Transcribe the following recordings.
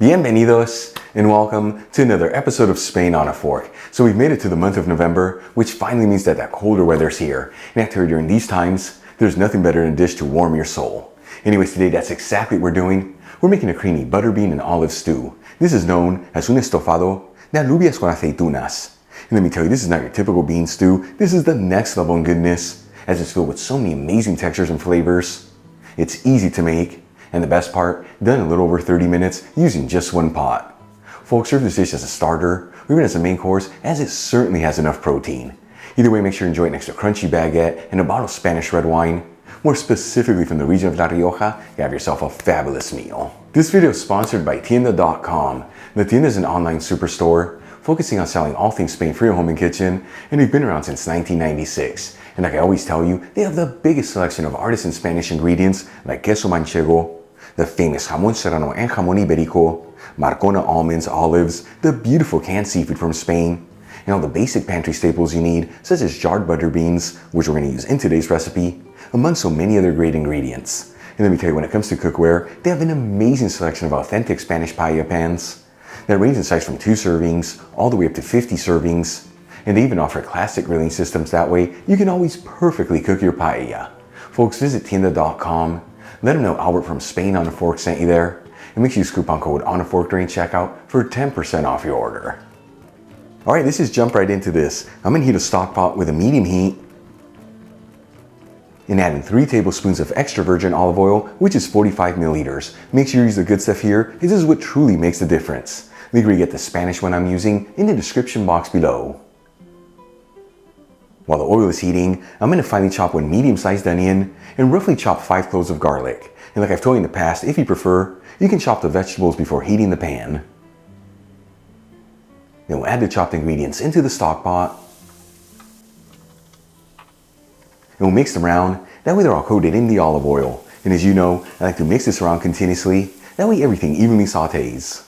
Bienvenidos and welcome to another episode of Spain on a Fork. So we've made it to the month of November, which finally means that colder weather's here. And after during these times, there's nothing better than a dish to warm your soul. Anyways, today that's exactly what we're doing. We're making a creamy butterbean and olive stew. This is known as un estofado de alubias con aceitunas. And let me tell you, this is not your typical bean stew. This is the next level in goodness, as it's filled with so many amazing textures and flavors. It's easy to make. And the best part, done in a little over 30 minutes using just one pot. Folks, serve this dish as a starter or even as a main course, as it certainly has enough protein. Either way, make sure you enjoy an extra crunchy baguette and a bottle of Spanish red wine. More specifically from the region of La Rioja, you have yourself a fabulous meal. This video is sponsored by Tienda.com. The Tienda is an online superstore focusing on selling all things Spain for your home and kitchen, and they've been around since 1996. And like I always tell you, they have the biggest selection of artisan Spanish ingredients like queso manchego, the famous jamón serrano and jamón ibérico, Marcona almonds, olives, the beautiful canned seafood from Spain, and all the basic pantry staples you need, such as jarred butter beans, which we're going to use in today's recipe, among so many other great ingredients. And let me tell you, when it comes to cookware, they have an amazing selection of authentic Spanish paella pans that range in size from 2 servings all the way up to 50 servings. And they even offer classic grilling systems, that way you can always perfectly cook your paella. Folks, visit Tienda.com. Let them know Albert from Spain on a Fork sent you there. And make sure you use coupon code on a fork during checkout for 10% off your order. Alright, let's just jump right into this. I'm going to heat a stock pot with a medium heat and add in 3 tablespoons of extra virgin olive oil, which is 45 milliliters. Make sure you use the good stuff here, as this is what truly makes the difference. Make sure you get the Spanish one I'm using in the description box below. While the oil is heating, I'm going to finely chop 1 medium-sized onion and roughly chop 5 cloves of garlic. And like I've told you in the past, if you prefer, you can chop the vegetables before heating the pan. Then we'll add the chopped ingredients into the stock pot. And we'll mix them around, that way they're all coated in the olive oil. And as you know, I like to mix this around continuously, that way everything evenly sautés.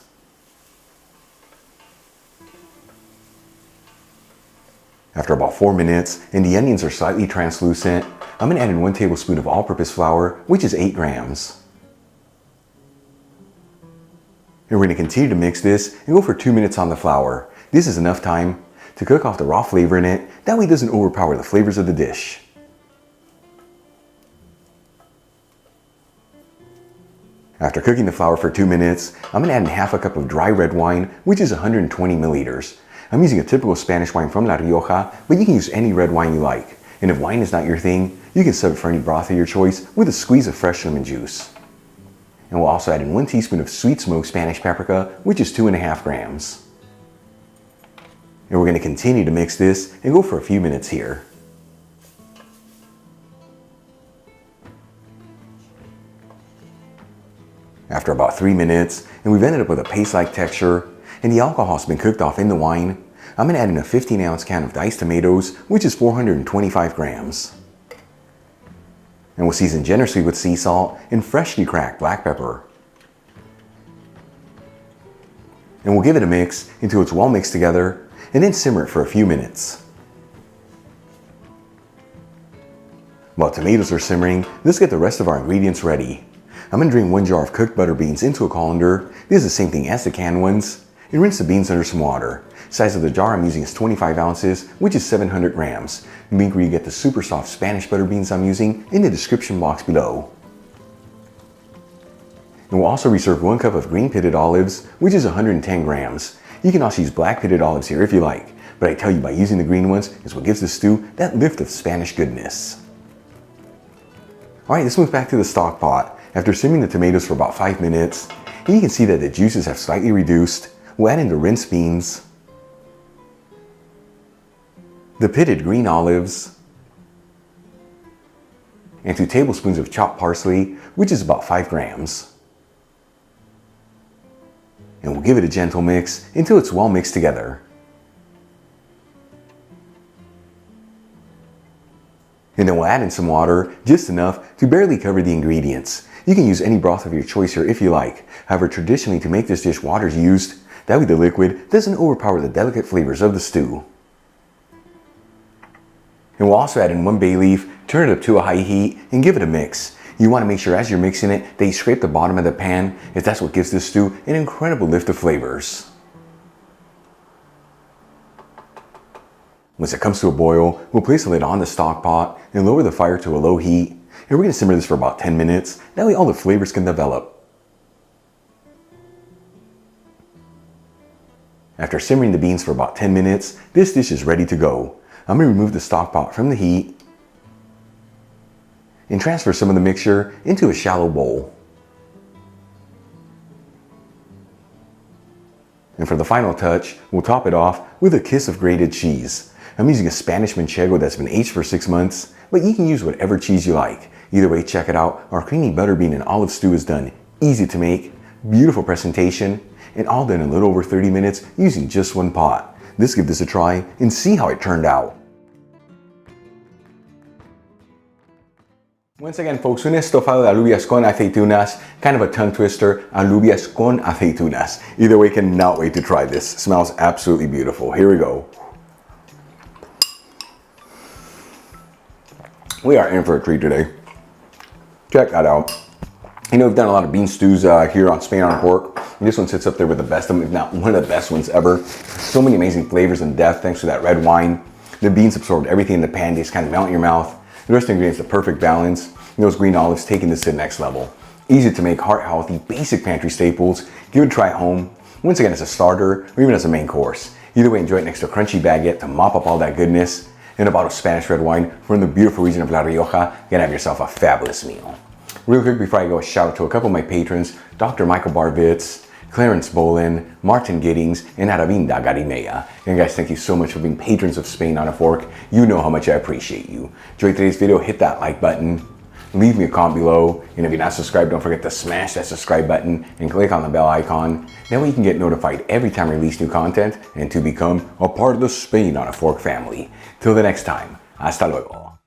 After about 4 minutes and the onions are slightly translucent, I'm going to add in 1 tablespoon of all-purpose flour, which is 8 grams. And we're going to continue to mix this and go for 2 minutes on the flour. This is enough time to cook off the raw flavor in it, that way it doesn't overpower the flavors of the dish. After cooking the flour for 2 minutes, I'm going to add in half a cup of dry red wine, which is 120 milliliters. I'm using a typical Spanish wine from La Rioja, but you can use any red wine you like. And if wine is not your thing, you can sub it for any broth of your choice with a squeeze of fresh lemon juice. And we'll also add in 1 teaspoon of sweet smoked Spanish paprika, which is 2.5 grams. And we're going to continue to mix this and go for a few minutes here. After about 3 minutes, and we've ended up with a paste-like texture, and the alcohol has been cooked off in the wine, I'm going to add in a 15-ounce can of diced tomatoes, which is 425 grams. And we'll season generously with sea salt and freshly cracked black pepper. And we'll give it a mix until it's well mixed together, and then simmer it for a few minutes. While tomatoes are simmering, let's get the rest of our ingredients ready. I'm going to drain 1 jar of cooked butter beans into a colander. This is the same thing as the canned ones. And rinse the beans under some water. Size of the jar I'm using is 25 ounces, which is 700 grams. Make sure you get the super soft Spanish butter beans I'm using in the description box below. And we'll also reserve 1 cup of green pitted olives, which is 110 grams. You can also use black pitted olives here if you like, but I tell you, by using the green ones is what gives the stew that lift of Spanish goodness. Alright, let's move back to the stock pot. After simmering the tomatoes for about 5 minutes, and you can see that the juices have slightly reduced, we'll add in the rinsed beans, the pitted green olives, and 2 tablespoons of chopped parsley, which is about 5 grams. And we'll give it a gentle mix until it's well mixed together. And then we'll add in some water, just enough to barely cover the ingredients. You can use any broth of your choice here if you like. However, traditionally to make this dish, water is used. That way the liquid doesn't overpower the delicate flavors of the stew. And we'll also add in 1 bay leaf, turn it up to a high heat, and give it a mix. You want to make sure as you're mixing it that you scrape the bottom of the pan, as that's what gives this stew an incredible lift of flavors. Once it comes to a boil, we'll place the lid on the stock pot and lower the fire to a low heat. And we're going to simmer this for about 10 minutes. That way all the flavors can develop. After simmering the beans for about 10 minutes, this dish is ready to go. I'm going to remove the stock pot from the heat and transfer some of the mixture into a shallow bowl. And for the final touch, we'll top it off with a kiss of grated cheese. I'm using a Spanish Manchego that's been aged for 6 months, but you can use whatever cheese you like. Either way, check it out. Our creamy butterbean and olive stew is done. Easy to make, beautiful presentation, and all done in a little over 30 minutes using just one pot. Let's give this a try and see how it turned out. Once again, folks, un estofado de alubias con aceitunas, kind of a tongue twister, alubias con aceitunas. Either way, cannot wait to try this. Smells absolutely beautiful. Here we go. We are in for a treat today. Check that out. You know, we've done a lot of bean stews here on Spain on Pork. And this one sits up there with the best of them, if not one of the best ones ever. So many amazing flavors and depth thanks to that red wine. The beans absorbed everything in the pan. They just kind of melt in your mouth. The rest of the ingredients, the perfect balance. And those green olives taking this to the next level. Easy to make, heart healthy, basic pantry staples. Give it a try at home. Once again, as a starter or even as a main course. Either way, enjoy it next to a crunchy baguette to mop up all that goodness. And a bottle of Spanish red wine from the beautiful region of La Rioja. You're gonna have yourself a fabulous meal. Real quick before I go, a shout out to a couple of my patrons, Dr. Michael Barvitz, Clarence Bolin, Martin Giddings, and Aravinda Garimea. And guys, thank you so much for being patrons of Spain on a Fork. You know how much I appreciate you. Enjoyed today's video, hit that like button, leave me a comment below, and if you're not subscribed, don't forget to smash that subscribe button and click on the bell icon. That way you can get notified every time I release new content and to become a part of the Spain on a Fork family. Till the next time, hasta luego.